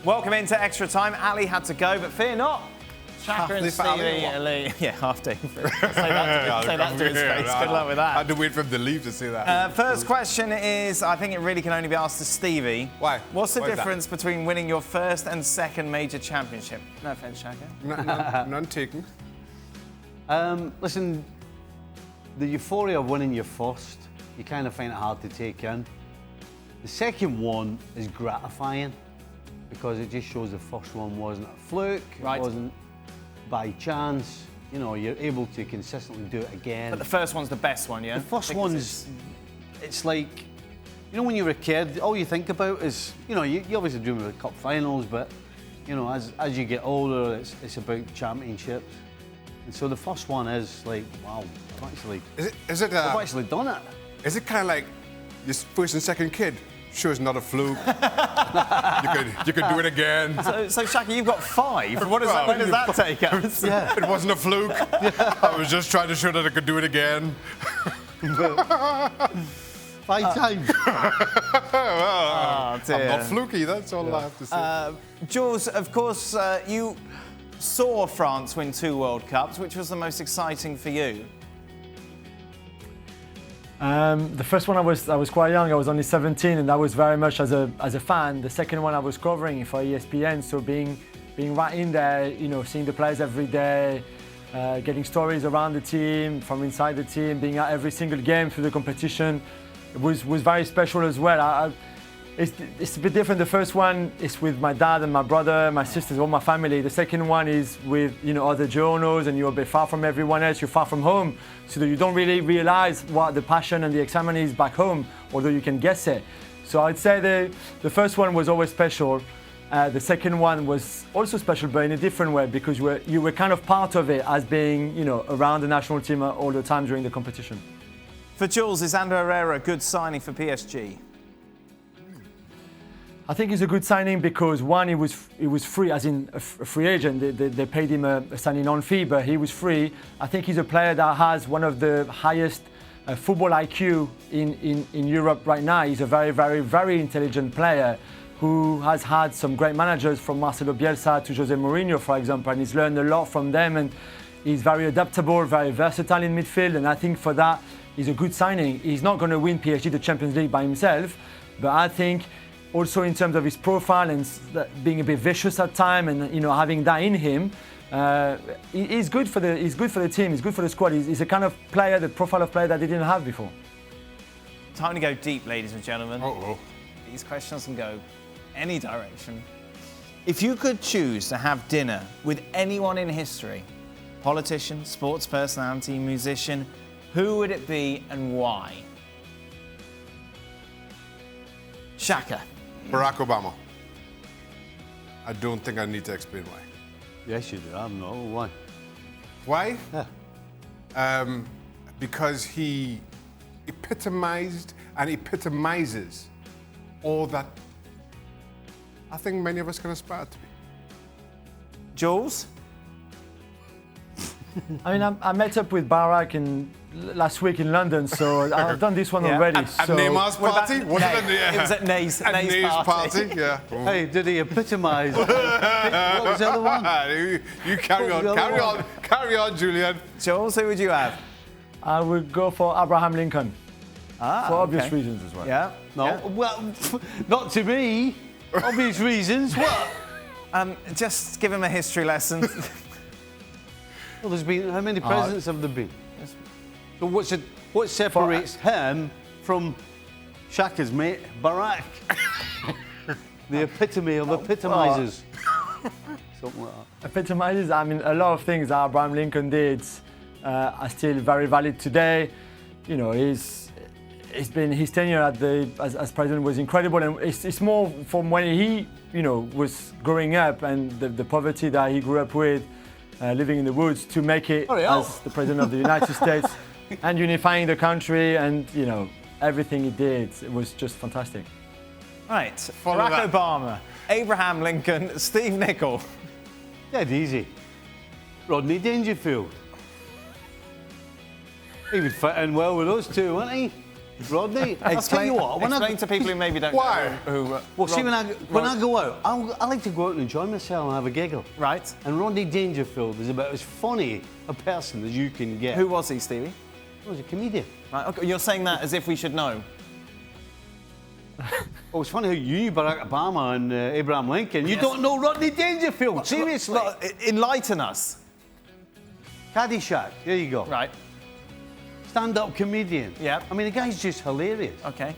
Welcome into Extra Time. Ali had to go, but fear not. Shaka and Stevie, Ali. Yeah, half day. Say that to his face. Good luck with that. I had to wait for him to leave to say that. First question is, I think it really can only be asked to Stevie. Why? What's the difference between winning your first and second major championship? No offense, Shaka. None taken. Listen, the euphoria of winning your first, you kind of find it hard to take in. The second one is gratifying because it just shows the first one wasn't a fluke, it wasn't by chance. You know, you're able to consistently do it again. But the first one's the best one, yeah? The first one's, it's like, you know, when you're a kid, all you think about is, you know, you obviously dream of the cup finals, but, you know, as you get older, it's about championships. And so the first one is like, wow, I've actually done it. Is it kind of like your first and second kid? Sure, it's not a fluke. you could do it again. So Shaka, you've got 5. Where does that take us? Yeah. It wasn't a fluke. I was just trying to show that I could do it again. 5 times. Oh, dear. I'm not fluky, that's all I have to say. Jules, of course, you saw France win 2 World Cups. Which was the most exciting for you? The first one I was quite young. I was only 17, and that was very much as a fan. The second one I was covering for ESPN, so being right in there, you know, seeing the players every day, getting stories around the team, from inside the team, being at every single game through the competition, it was very special as well. It's a bit different. The first one is with my dad and my brother, my sisters, all my family. The second one is with, you know, other journals, and you're a bit far from everyone else. You're far from home, so that you don't really realize what the passion and the excitement is back home, although you can guess it. So I'd say the first one was always special. The second one was also special, but in a different way, because you were kind of part of it as being, you know, around the national team all the time during the competition. For Jules, is Ander Herrera a good signing for PSG? I think it's a good signing because, one, he was free, as in a free agent. They paid him a signing-on fee, but he was free. I think he's a player that has one of the highest football IQ in Europe right now. He's a very, very, very intelligent player who has had some great managers, from Marcelo Bielsa to Jose Mourinho, for example, and he's learned a lot from them. And he's very adaptable, very versatile in midfield, and I think for that, he's a good signing. He's not going to win PSG the Champions League by himself, but I think also in terms of his profile and being a bit vicious at time, and, you know, having that in him, he's good for the team. He's good for the squad. He's a kind of player, the profile of player that they didn't have before. Time to go deep, ladies and gentlemen. Uh-oh. These questions can go any direction. If you could choose to have dinner with anyone in history, politician, sports personality, musician, who would it be and why? Shaka. Barack Obama. I don't think I need to explain why. Yes, you do. I don't know why. Why? Yeah. Because he epitomized and epitomizes all that I think many of us can aspire to be. Jules? I mean, I met up with Barack last week in London, so I've done this one already. At Neymar's party? It was at Ney's party. Yeah. Hey, did he epitomise? What was the other one? You carry on, Julien. Jules, who would you have? I would go for Abraham Lincoln. For obvious reasons as well. Yeah. No, Yeah. well, not to me. Obvious reasons. What? Just give him a history lesson. Well, there's been, how many presidents have there been? So what separates him from Shaka's mate, Barack? The epitome of epitomisers. Something like that. Epitomizes, I mean, a lot of things that Abraham Lincoln did are still very valid today. You know, his tenure as president was incredible, and it's more from when he, you know, was growing up and the poverty that he grew up with, living in the woods, to make it as the president of the United States and unifying the country, and, you know, everything he did, it was just fantastic. Right, Barack Obama, Abraham Lincoln, Steve Nicol. Dead easy. Rodney Dangerfield. He would fit in well with us too, wouldn't he? Rodney, I'll tell you what. Explain to people who maybe don't Why? know who. Well, see, when I go out, I like to go out and enjoy myself and have a giggle. Right. And Rodney Dangerfield is about as funny a person as you can get. Who was he, Stevie? He was a comedian. Right. Okay. You're saying that as if we should know. Oh, it's funny how you knew Barack Obama and Abraham Lincoln. You don't know Rodney Dangerfield, seriously. Look, enlighten us. Caddyshack, there you go. Right. Stand-up comedian. Yep. I mean, the guy's just hilarious. Okay.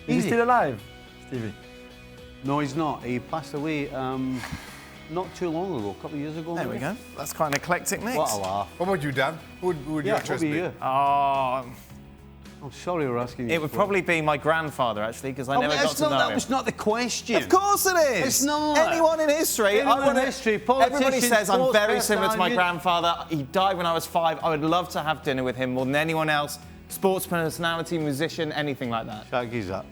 Is he Easy. still alive, Stevie? No, he's not. He passed away not too long ago, a couple of years ago. There we maybe. go. That's quite an eclectic mix. What a laugh. What about you, Dan? Who would Yeah, your what choice about be? you? Oh, I'm sorry we're asking you. it would probably be my grandfather, actually, because I never got to know that him. was not the question. Of course it is. It's not. Anyone in history. Anyone in history, Everybody politician, says I'm sports very similar to my person, grandfather. He died when I was 5. I would love to have dinner with him more than anyone else. Sports personality, musician, anything like that. Shaky's that.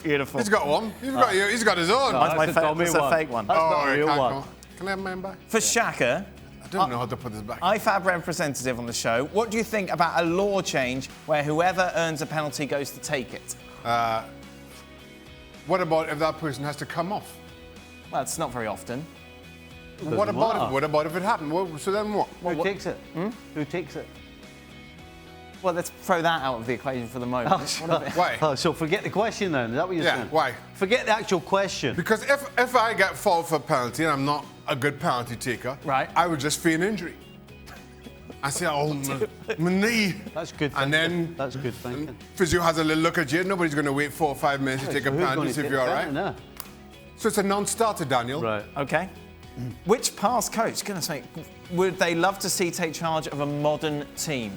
Beautiful. He's got one. He's got his own. Mine's my That's a dummy It's a one. fake one. That's not a I real can't one. come on. Can I have mine back? For Shaka, I don't know how to put this back. IFAB representative on the show, what do you think about a law change where whoever earns a penalty goes to take it? What about if that person has to come off? Well, it's not very often. What about matter. it? What about if it happened? So then what? Who takes it? Who takes it? Well, let's throw that out of the equation for the moment. Why? Oh, so forget the question then. Is that what you're Yeah, saying? why? Forget the actual question. Because if I get fault for a penalty and I'm not a good penalty taker, Right. I would just feign injury. I say, oh, my knee. That's good thinking. And then That's good thinking. physio has a little look at you. Nobody's going to wait 4 or 5 minutes to take a So who's penalty gonna to see if take you're all that? right. No. So it's a non-starter, Daniel. Right. Okay. Which past coach, goodness me, would they love to see take charge of a modern team?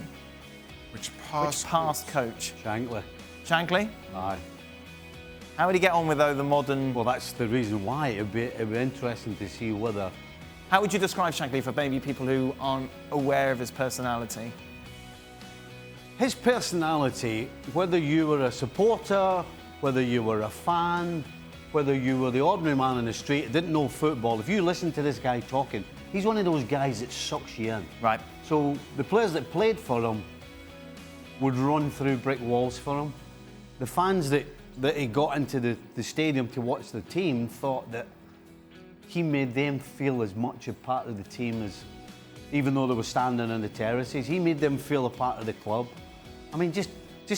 Which Which past coach? Shankly. Shankly? Aye. How would he get on with, though, the modern... Well, that's the reason why. It'd be interesting to see whether... How would you describe Shankly for maybe people who aren't aware of his personality? His personality, whether you were a supporter, whether you were a fan, whether you were the ordinary man in the street, didn't know football, if you listen to this guy talking, he's one of those guys that sucks you in. Right. So the players that played for him would run through brick walls for him. The fans that he got into the stadium to watch the team thought that he made them feel as much a part of the team as, even though they were standing on the terraces, he made them feel a part of the club. I mean, just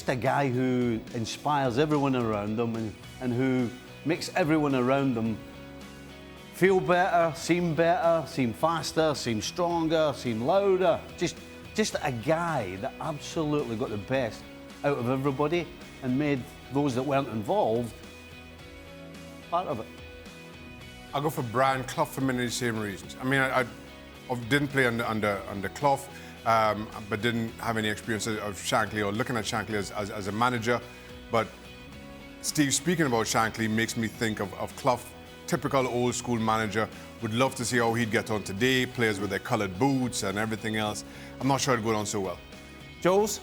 a guy who inspires everyone around them and who makes everyone around them feel better, seem faster, seem stronger, seem louder. Just a guy that absolutely got the best out of everybody and made those that weren't involved part of it. I'll go for Brian Clough for many of the same reasons. I mean, I didn't play under Clough, but didn't have any experience of Shankly or looking at Shankly as a manager. But Steve, speaking about Shankly, makes me think of Clough, typical old school manager. Would love to see how he'd get on today, players with their coloured boots and everything else. I'm not sure it'd go down so well. Jules?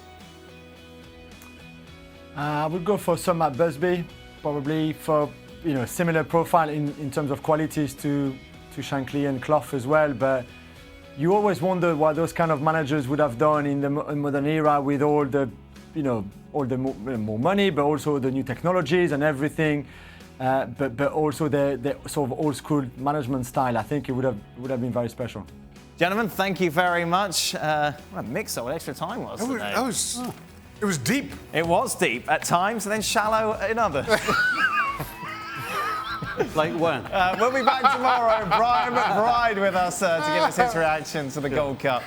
I would go for some Matt Busby, probably for similar profile in terms of qualities to Shankly and Clough as well. But you always wonder what those kind of managers would have done in the modern era with all the more money, but also the new technologies and everything. But also the sort of old school management style. I think it would have been very special. Gentlemen, thank you very much. What a mix up, what extra time was today. It was deep. It was deep at times and then shallow in others. Like when? We'll be back tomorrow. Brian McBride with us to give us his reaction to the Gold Cup.